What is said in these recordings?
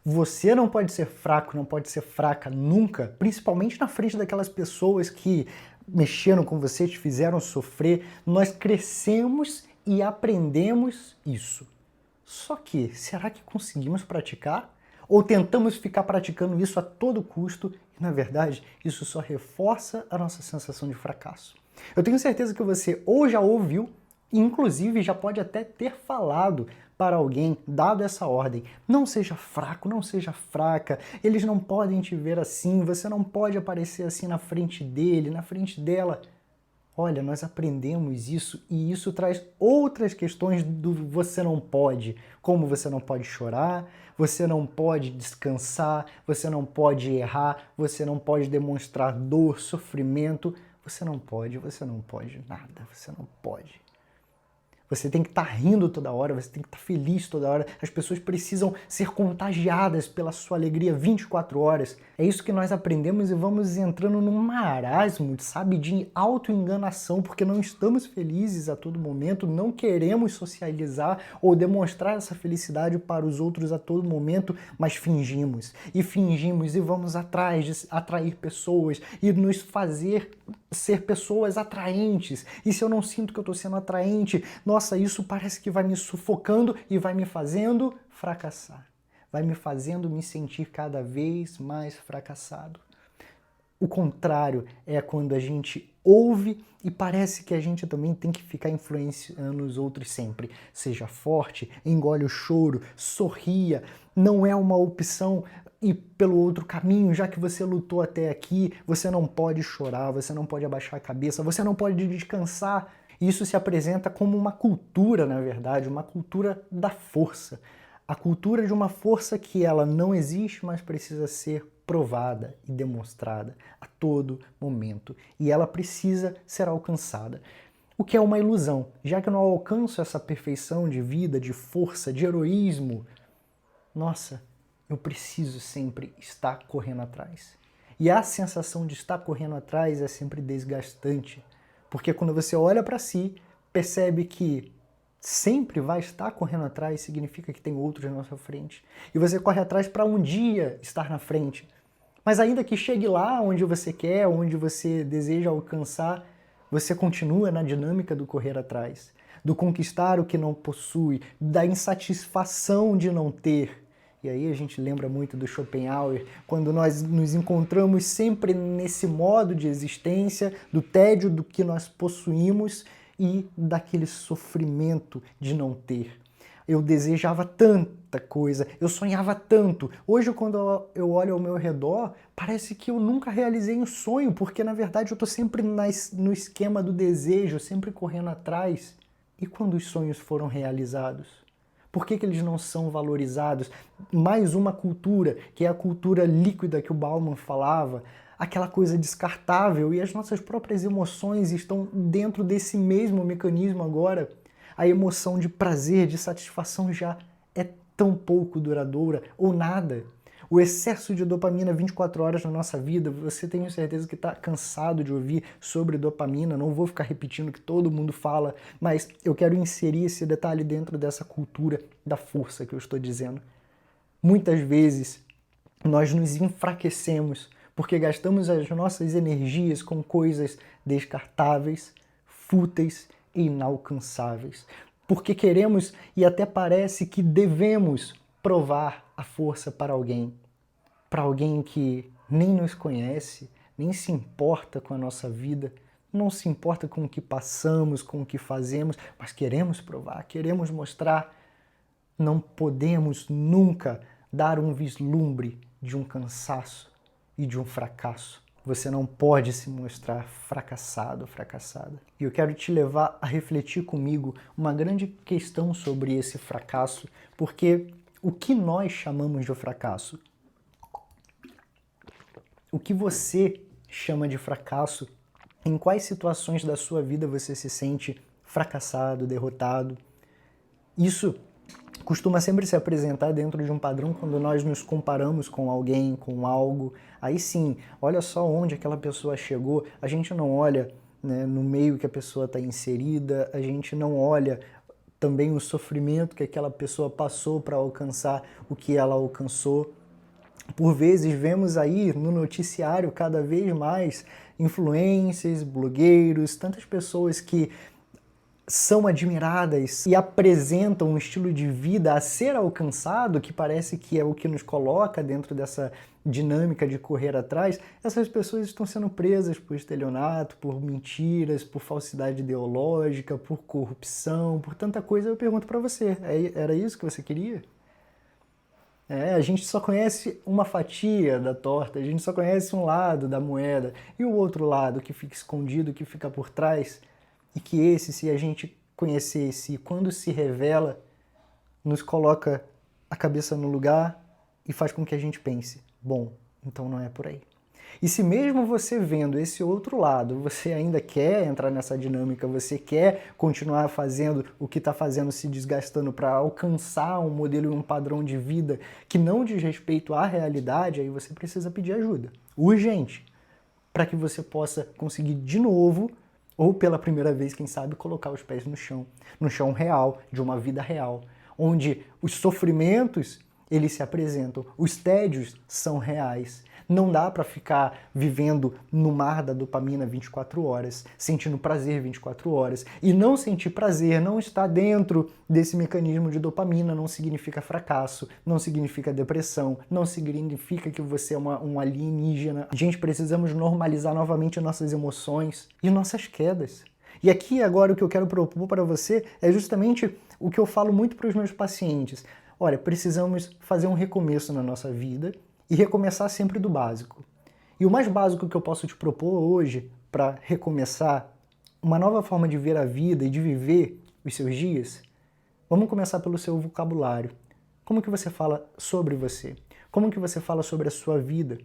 Você não pode ser fraco, não pode ser fraca nunca, principalmente na frente daquelas pessoas que mexeram com você, te fizeram sofrer. Nós crescemos e aprendemos isso. Só que, será que conseguimos praticar? Ou tentamos ficar praticando isso a todo custo e, na verdade, isso só reforça a nossa sensação de fracasso? Eu tenho certeza que você ou já ouviu, inclusive já pode até ter falado para alguém, dado essa ordem: não seja fraco, não seja fraca, eles não podem te ver assim, você não pode aparecer assim na frente dele, na frente dela. Olha, nós aprendemos isso e isso traz outras questões do você não pode, como você não pode chorar, você não pode descansar, você não pode errar, você não pode demonstrar dor, sofrimento, você não pode nada, você não pode. Você tem que estar rindo toda hora, você tem que estar feliz toda hora. As pessoas precisam ser contagiadas pela sua alegria 24 horas. É isso que nós aprendemos e vamos entrando num marasmo, sabe, de autoenganação, porque não estamos felizes a todo momento, não queremos socializar ou demonstrar essa felicidade para os outros a todo momento, mas fingimos e vamos atrás de atrair pessoas e nos fazer ser pessoas atraentes. E se eu não sinto que eu estou sendo atraente, nossa, isso parece que vai me sufocando e vai me fazendo fracassar. Vai me fazendo me sentir cada vez mais fracassado. O contrário é quando a gente ouve e parece que a gente também tem que ficar influenciando os outros sempre. Seja forte, engole o choro, sorria, não é uma opção ir pelo outro caminho, já que você lutou até aqui, você não pode chorar, você não pode abaixar a cabeça, você não pode descansar. Isso se apresenta como uma cultura, na verdade, uma cultura da força. A cultura de uma força que ela não existe, mas precisa ser provada e demonstrada a todo momento. E ela precisa ser alcançada. O que é uma ilusão, já que eu não alcanço essa perfeição de vida, de força, de heroísmo. Nossa, eu preciso sempre estar correndo atrás. E a sensação de estar correndo atrás é sempre desgastante. Porque quando você olha para si, percebe que sempre vai estar correndo atrás, significa que tem outros na sua frente. E você corre atrás para um dia estar na frente. Mas ainda que chegue lá onde você quer, onde você deseja alcançar, você continua na dinâmica do correr atrás, do conquistar o que não possui, da insatisfação de não ter. E aí a gente lembra muito do Schopenhauer, quando nós nos encontramos sempre nesse modo de existência, do tédio do que nós possuímos e daquele sofrimento de não ter. Eu desejava tanta coisa, eu sonhava tanto. Hoje, quando eu olho ao meu redor, parece que eu nunca realizei um sonho, porque na verdade eu estou sempre no esquema do desejo, sempre correndo atrás. E quando os sonhos foram realizados? Por que eles não são valorizados? Mais uma cultura, que é a cultura líquida que o Bauman falava, aquela coisa descartável, e as nossas próprias emoções estão dentro desse mesmo mecanismo agora. A emoção de prazer, de satisfação já é tão pouco duradoura, ou nada. O excesso de dopamina 24 horas na nossa vida, você tem certeza que está cansado de ouvir sobre dopamina, não vou ficar repetindo o que todo mundo fala, mas eu quero inserir esse detalhe dentro dessa cultura da força que eu estou dizendo. Muitas vezes nós nos enfraquecemos porque gastamos as nossas energias com coisas descartáveis, fúteis e inalcançáveis. Porque queremos e até parece que devemos provar a força para alguém que nem nos conhece, nem se importa com a nossa vida, não se importa com o que passamos, com o que fazemos, mas queremos provar, queremos mostrar. Não podemos nunca dar um vislumbre de um cansaço e de um fracasso. Você não pode se mostrar fracassado ou fracassada. E eu quero te levar a refletir comigo uma grande questão sobre esse fracasso, porque o que nós chamamos de fracasso? O que você chama de fracasso? Em quais situações da sua vida você se sente fracassado, derrotado? Isso costuma sempre se apresentar dentro de um padrão quando nós nos comparamos com alguém, com algo. Aí sim, olha só onde aquela pessoa chegou. A gente não olha, né, no meio que a pessoa está inserida, a gente não olha também o sofrimento que aquela pessoa passou para alcançar o que ela alcançou. Por vezes vemos aí no noticiário cada vez mais influencers, blogueiros, tantas pessoas que são admiradas e apresentam um estilo de vida a ser alcançado, que parece que é o que nos coloca dentro dessa dinâmica de correr atrás. Essas pessoas estão sendo presas por estelionato, por mentiras, por falsidade ideológica, por corrupção, por tanta coisa. Eu pergunto para você, era isso que você queria? A gente só conhece uma fatia da torta, a gente só conhece um lado da moeda, e o outro lado que fica escondido, que fica por trás, e que esse, se a gente conhecesse, e quando se revela, nos coloca a cabeça no lugar e faz com que a gente pense, bom, então não é por aí. E se mesmo você vendo esse outro lado, você ainda quer entrar nessa dinâmica, você quer continuar fazendo o que está fazendo, se desgastando para alcançar um modelo e um padrão de vida que não diz respeito à realidade, aí você precisa pedir ajuda, urgente, para que você possa conseguir de novo, ou pela primeira vez, quem sabe, colocar os pés no chão real, de uma vida real, onde os sofrimentos, eles se apresentam, os tédios são reais. Não dá para ficar vivendo no mar da dopamina 24 horas, sentindo prazer 24 horas. E não sentir prazer, não estar dentro desse mecanismo de dopamina, não significa fracasso, não significa depressão, não significa que você é um alienígena. Gente, precisamos normalizar novamente nossas emoções e nossas quedas. E aqui agora o que eu quero propor para você é justamente o que eu falo muito para os meus pacientes. Olha, precisamos fazer um recomeço na nossa vida e recomeçar sempre do básico. E o mais básico que eu posso te propor hoje para recomeçar uma nova forma de ver a vida e de viver os seus dias, vamos começar pelo seu vocabulário. Como que você fala sobre você? Como que você fala sobre a sua vida?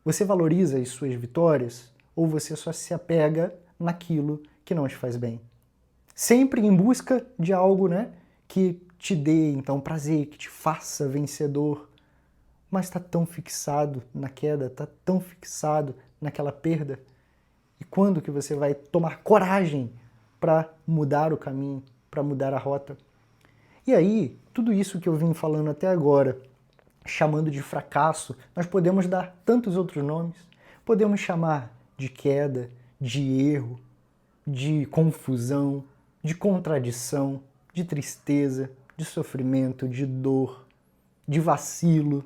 Você valoriza as suas vitórias ou você só se apega naquilo que não te faz bem? Sempre em busca de algo, que te dê então prazer, que te faça vencedor, mas está tão fixado na queda, está tão fixado naquela perda. E quando que você vai tomar coragem para mudar o caminho, para mudar a rota? E aí, tudo isso que eu vim falando até agora, chamando de fracasso, nós podemos dar tantos outros nomes. Podemos chamar de queda, de erro, de confusão, de contradição, de tristeza, de sofrimento, de dor, de vacilo,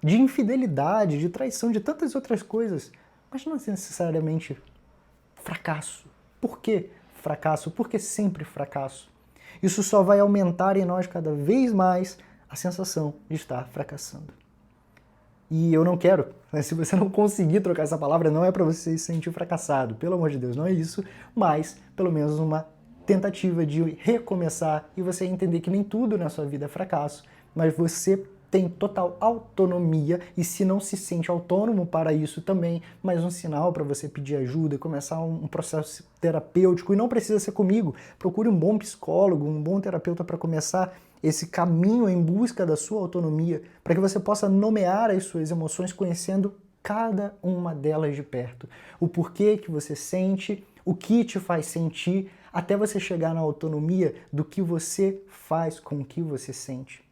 de infidelidade, de traição, de tantas outras coisas, mas não necessariamente fracasso. Por que fracasso? Por que sempre fracasso? Isso só vai aumentar em nós cada vez mais a sensação de estar fracassando. E eu não quero, se você não conseguir trocar essa palavra, não é para você se sentir fracassado, pelo amor de Deus, não é isso, mas pelo menos uma tentativa de recomeçar e você entender que nem tudo na sua vida é fracasso, mas você tem total autonomia e se não se sente autônomo para isso também, mais um sinal para você pedir ajuda, começar um processo terapêutico, e não precisa ser comigo, procure um bom psicólogo, um bom terapeuta para começar esse caminho em busca da sua autonomia, para que você possa nomear as suas emoções conhecendo cada uma delas de perto, o porquê que você sente, o que te faz sentir, até você chegar na autonomia do que você faz com o que você sente.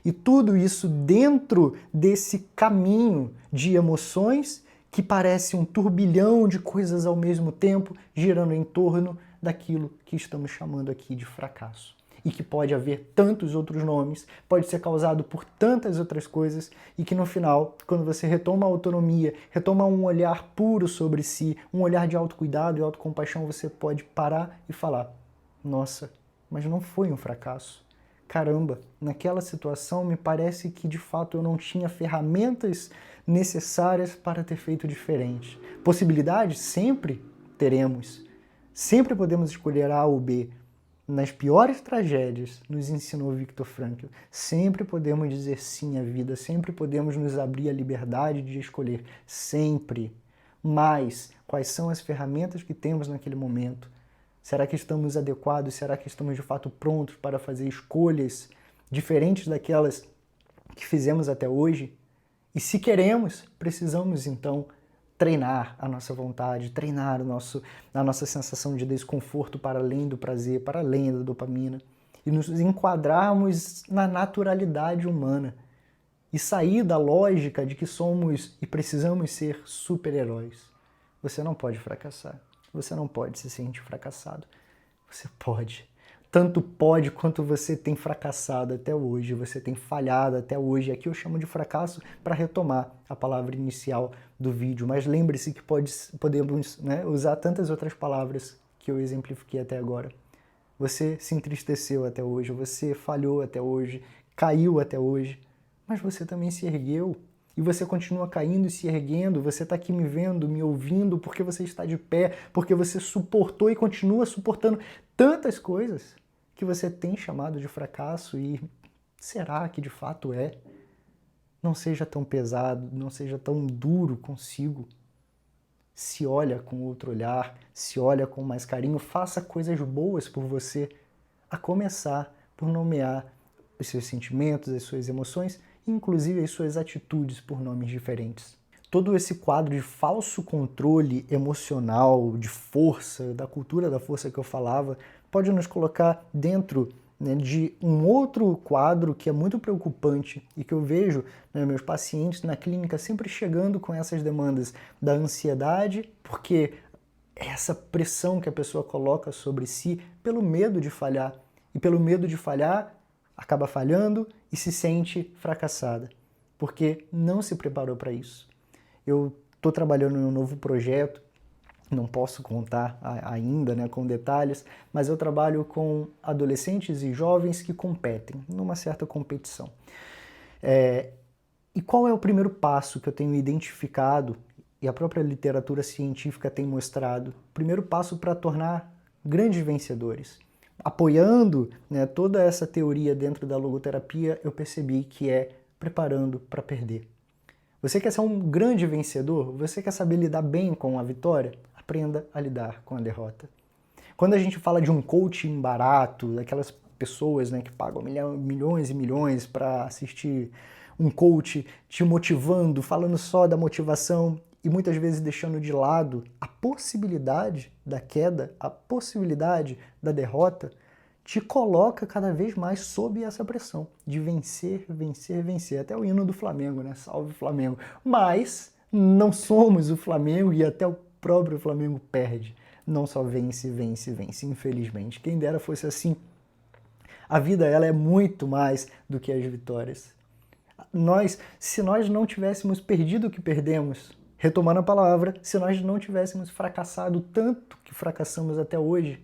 E tudo isso dentro desse caminho de emoções que parece um turbilhão de coisas ao mesmo tempo, girando em torno daquilo que estamos chamando aqui de fracasso. E que pode haver tantos outros nomes, pode ser causado por tantas outras coisas, e que no final, quando você retoma a autonomia, retoma um olhar puro sobre si, um olhar de autocuidado e autocompaixão, você pode parar e falar, nossa, mas não foi um fracasso. Caramba, naquela situação me parece que de fato eu não tinha ferramentas necessárias para ter feito diferente. Possibilidades sempre teremos. Sempre podemos escolher A ou B. Nas piores tragédias, nos ensinou Viktor Frankl, sempre podemos dizer sim à vida, sempre podemos nos abrir à liberdade de escolher, sempre. Mas quais são as ferramentas que temos naquele momento? Será que estamos adequados? Será que estamos de fato prontos para fazer escolhas diferentes daquelas que fizemos até hoje? E se queremos, precisamos então treinar a nossa vontade, treinar a nossa sensação de desconforto para além do prazer, para além da dopamina, e nos enquadrarmos na naturalidade humana e sair da lógica de que somos e precisamos ser super-heróis. Você não pode fracassar. Você não pode se sentir fracassado. Você pode. Tanto pode quanto você tem fracassado até hoje, você tem falhado até hoje. Aqui eu chamo de fracasso para retomar a palavra inicial do vídeo, mas lembre-se que podemos, né, usar tantas outras palavras que eu exemplifiquei até agora. Você se entristeceu até hoje, você falhou até hoje, caiu até hoje, mas você também se ergueu. E você continua caindo e se erguendo, você está aqui me vendo, me ouvindo, porque você está de pé, porque você suportou e continua suportando tantas coisas que você tem chamado de fracasso. E será que de fato é? Não seja tão pesado, não seja tão duro consigo. Se olha com outro olhar, se olha com mais carinho, faça coisas boas por você, a começar por nomear os seus sentimentos, as suas emoções, inclusive as suas atitudes por nomes diferentes. Todo esse quadro de falso controle emocional, de força, da cultura da força que eu falava, pode nos colocar dentro, né, de um outro quadro que é muito preocupante e que eu vejo, né, meus pacientes na clínica sempre chegando com essas demandas da ansiedade, porque essa pressão que a pessoa coloca sobre si pelo medo de falhar. E pelo medo de falhar, acaba falhando e se sente fracassada, porque não se preparou para isso. Eu estou trabalhando em um novo projeto, não posso contar ainda, né, com detalhes, mas eu trabalho com adolescentes e jovens que competem, numa certa competição. E qual é o primeiro passo que eu tenho identificado, e a própria literatura científica tem mostrado? O primeiro passo para tornar grandes vencedores. Apoiando, né, toda essa teoria dentro da logoterapia, eu percebi que é preparando para perder. Você quer ser um grande vencedor? Você quer saber lidar bem com a vitória? Aprenda a lidar com a derrota. Quando a gente fala de um coaching barato, daquelas pessoas, né, que pagam milhões e milhões para assistir um coach te motivando, falando só da motivação e muitas vezes deixando de lado a possibilidade da queda, a possibilidade da derrota, te coloca cada vez mais sob essa pressão de vencer, vencer, vencer. Até o hino do Flamengo, né? Salve Flamengo. Mas não somos o Flamengo e até o próprio Flamengo perde. Não só vence, vence, vence, infelizmente. Quem dera fosse assim. A vida, ela é muito mais do que as vitórias. Se nós não tivéssemos perdido o que perdemos, retomando a palavra, se nós não tivéssemos fracassado tanto que fracassamos até hoje,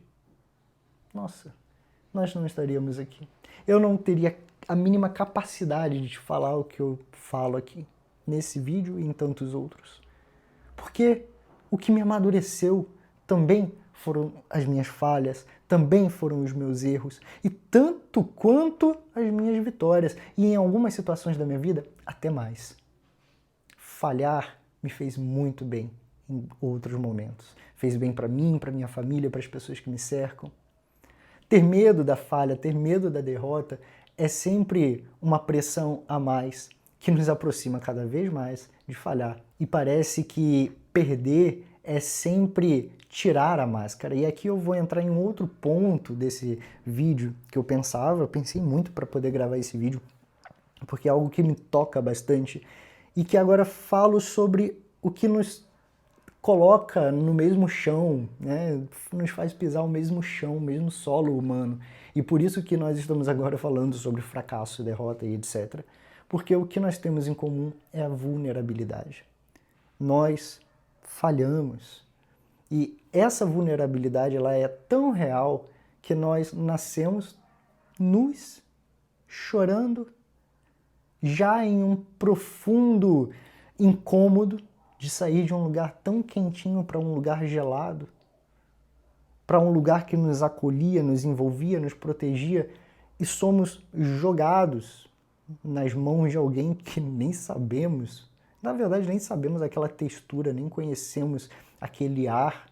nossa, nós não estaríamos aqui. Eu não teria a mínima capacidade de te falar o que eu falo aqui, nesse vídeo e em tantos outros. Porque o que me amadureceu também foram as minhas falhas, também foram os meus erros, e tanto quanto as minhas vitórias, e em algumas situações da minha vida, até mais. Falhar me fez muito bem em outros momentos. Fez bem para mim, para minha família, para as pessoas que me cercam. Ter medo da falha, ter medo da derrota é sempre uma pressão a mais que nos aproxima cada vez mais de falhar. E parece que perder é sempre tirar a máscara. E aqui eu vou entrar em um outro ponto desse vídeo que eu pensei muito para poder gravar esse vídeo, porque é algo que me toca bastante e que agora falo sobre o que nos coloca no mesmo chão, né? Nos faz pisar o mesmo chão, o mesmo solo humano. E por isso que nós estamos agora falando sobre fracasso, derrota e etc. Porque o que nós temos em comum é a vulnerabilidade. Nós falhamos. E essa vulnerabilidade, ela é tão real que nós nascemos nus, chorando, já em um profundo incômodo de sair de um lugar tão quentinho para um lugar gelado, para um lugar que nos acolhia, nos envolvia, nos protegia, e somos jogados nas mãos de alguém que nem sabemos. Na verdade, nem sabemos aquela textura, nem conhecemos aquele ar.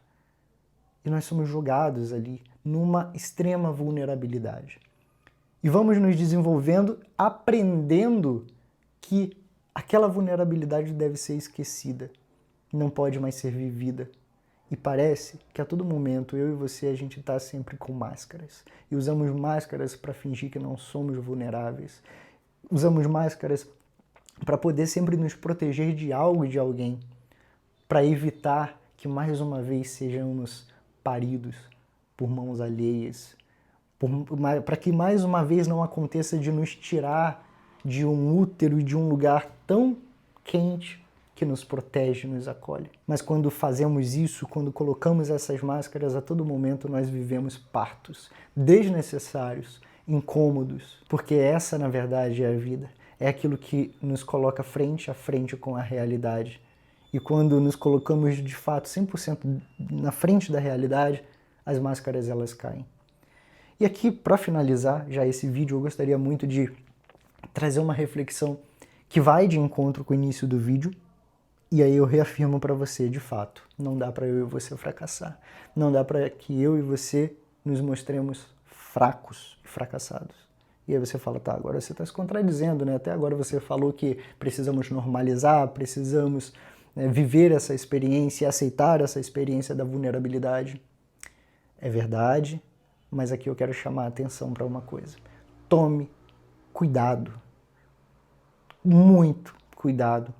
E nós somos jogados ali numa extrema vulnerabilidade. E vamos nos desenvolvendo, aprendendo que aquela vulnerabilidade deve ser esquecida. não pode mais ser vivida. E parece que a todo momento, eu e você, a gente está sempre com máscaras. E usamos máscaras para fingir que não somos vulneráveis. Usamos máscaras para poder sempre nos proteger de algo e de alguém. Para evitar que mais uma vez sejamos paridos por mãos alheias. Para que mais uma vez não aconteça de nos tirar de um útero e de um lugar tão quente que nos protege, nos acolhe. Mas quando fazemos isso, quando colocamos essas máscaras, a todo momento nós vivemos partos desnecessários, incômodos, porque essa, na verdade, é a vida. É aquilo que nos coloca frente a frente com a realidade. E quando nos colocamos, de fato, 100% na frente da realidade, as máscaras, elas caem. E aqui, para finalizar já esse vídeo, eu gostaria muito de trazer uma reflexão que vai de encontro com o início do vídeo. E aí eu reafirmo para você, de fato, não dá para eu e você fracassar. Não dá para que eu e você nos mostremos fracos e fracassados. E aí você fala, tá, agora você está se contradizendo, né? Até agora você falou que precisamos normalizar, precisamos viver essa experiência e aceitar essa experiência da vulnerabilidade. É verdade, mas aqui eu quero chamar a atenção para uma coisa. Tome cuidado, muito cuidado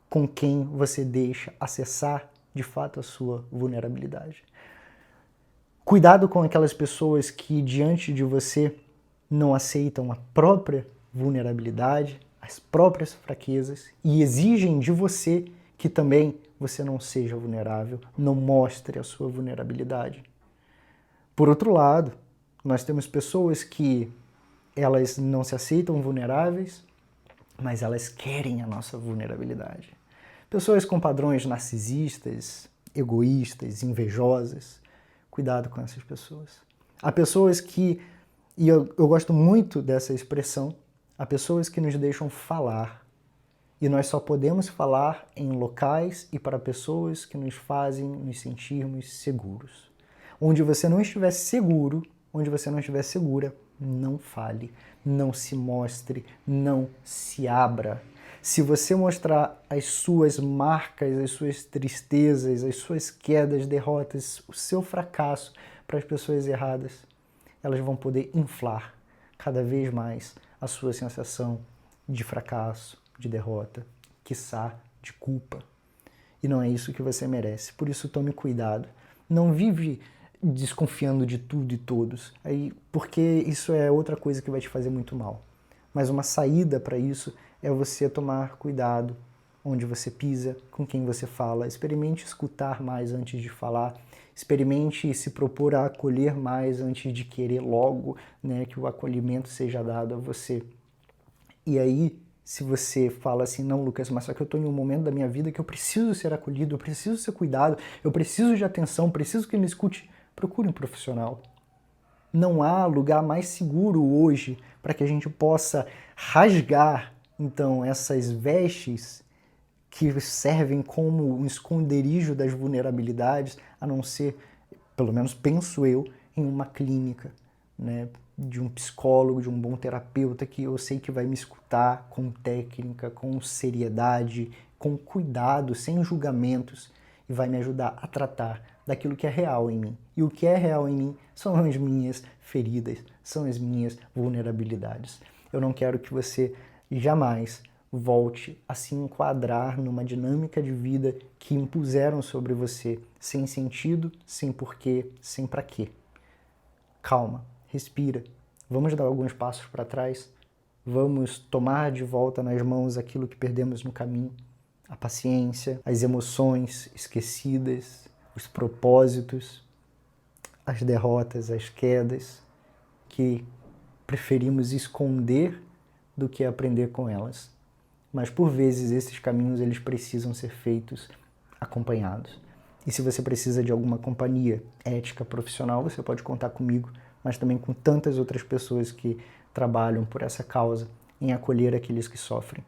com quem você deixa acessar de fato a sua vulnerabilidade. Cuidado com aquelas pessoas que diante de você não aceitam a própria vulnerabilidade, as próprias fraquezas e exigem de você que também você não seja vulnerável, não mostre a sua vulnerabilidade. Por outro lado, nós temos pessoas que elas não se aceitam vulneráveis, mas elas querem a nossa vulnerabilidade. Pessoas com padrões narcisistas, egoístas, invejosas. Cuidado com essas pessoas. Há pessoas que, e eu gosto muito dessa expressão, há pessoas que nos deixam falar. E nós só podemos falar em locais e para pessoas que nos fazem nos sentirmos seguros. Onde você não estiver seguro, onde você não estiver segura, não fale, não se mostre, não se abra. Se você mostrar as suas marcas, as suas tristezas, as suas quedas, derrotas, o seu fracasso para as pessoas erradas, elas vão poder inflar cada vez mais a sua sensação de fracasso, de derrota, quiçá de culpa. E não é isso que você merece. Por isso, tome cuidado. Não vive desconfiando de tudo e todos, porque isso é outra coisa que vai te fazer muito mal. Mas uma saída para isso é você tomar cuidado onde você pisa, com quem você fala. Experimente escutar mais antes de falar. Experimente se propor a acolher mais antes de querer logo, né, que o acolhimento seja dado a você. E aí, se você fala assim, não, Lucas, mas só que eu estou em um momento da minha vida que eu preciso ser acolhido, eu preciso ser cuidado, eu preciso de atenção, preciso que me escute, procure um profissional. Não há lugar mais seguro hoje para que a gente possa rasgar, então, essas vestes que servem como um esconderijo das vulnerabilidades, a não ser, pelo menos penso eu, em uma clínica, né, de um psicólogo, de um bom terapeuta que eu sei que vai me escutar com técnica, com seriedade, com cuidado, sem julgamentos, e vai me ajudar a tratar daquilo que é real em mim. E o que é real em mim são as minhas feridas, são as minhas vulnerabilidades. Eu não quero que você jamais volte a se enquadrar numa dinâmica de vida que impuseram sobre você, sem sentido, sem porquê, sem pra quê. Calma, respira. Vamos dar alguns passos para trás. Vamos tomar de volta nas mãos aquilo que perdemos no caminho. A paciência, as emoções esquecidas, os propósitos, as derrotas, as quedas, que preferimos esconder do que aprender com elas. Mas por vezes esses caminhos eles precisam ser feitos acompanhados. E se você precisa de alguma companhia ética profissional, você pode contar comigo, mas também com tantas outras pessoas que trabalham por essa causa em acolher aqueles que sofrem.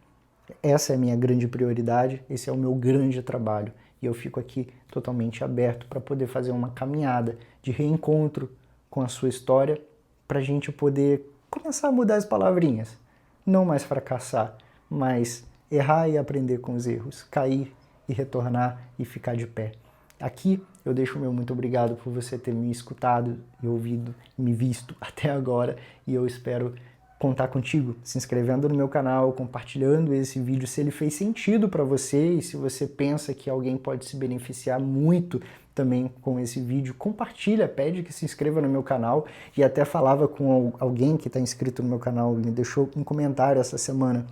Essa é a minha grande prioridade, esse é o meu grande trabalho. E eu fico aqui totalmente aberto para poder fazer uma caminhada de reencontro com a sua história, para a gente poder começar a mudar as palavrinhas. Não mais fracassar, mas errar e aprender com os erros, cair e retornar e ficar de pé. Aqui eu deixo o meu muito obrigado por você ter me escutado e ouvido, me visto até agora, e eu espero contar contigo, se inscrevendo no meu canal, compartilhando esse vídeo se ele fez sentido para você e se você pensa que alguém pode se beneficiar muito também com esse vídeo, compartilha, pede que se inscreva no meu canal. E até falava com alguém que está inscrito no meu canal, me deixou um comentário essa semana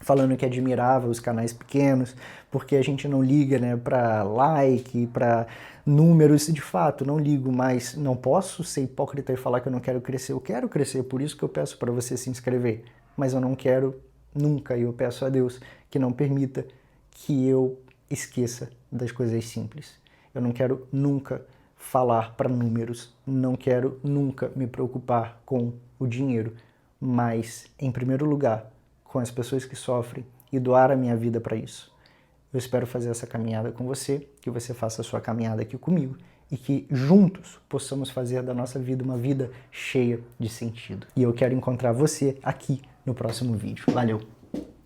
falando que admirava os canais pequenos, porque a gente não liga, né, para like, para números. De fato, não ligo, mas não posso ser hipócrita e falar que eu não quero crescer. Eu quero crescer, por isso que eu peço para você se inscrever. Mas eu não quero nunca, e eu peço a Deus que não permita que eu esqueça das coisas simples. Eu não quero nunca falar para números, não quero nunca me preocupar com o dinheiro, mas, em primeiro lugar, com as pessoas que sofrem e doar a minha vida para isso. Eu espero fazer essa caminhada com você, que você faça a sua caminhada aqui comigo e que juntos possamos fazer da nossa vida uma vida cheia de sentido. E eu quero encontrar você aqui no próximo vídeo. Valeu!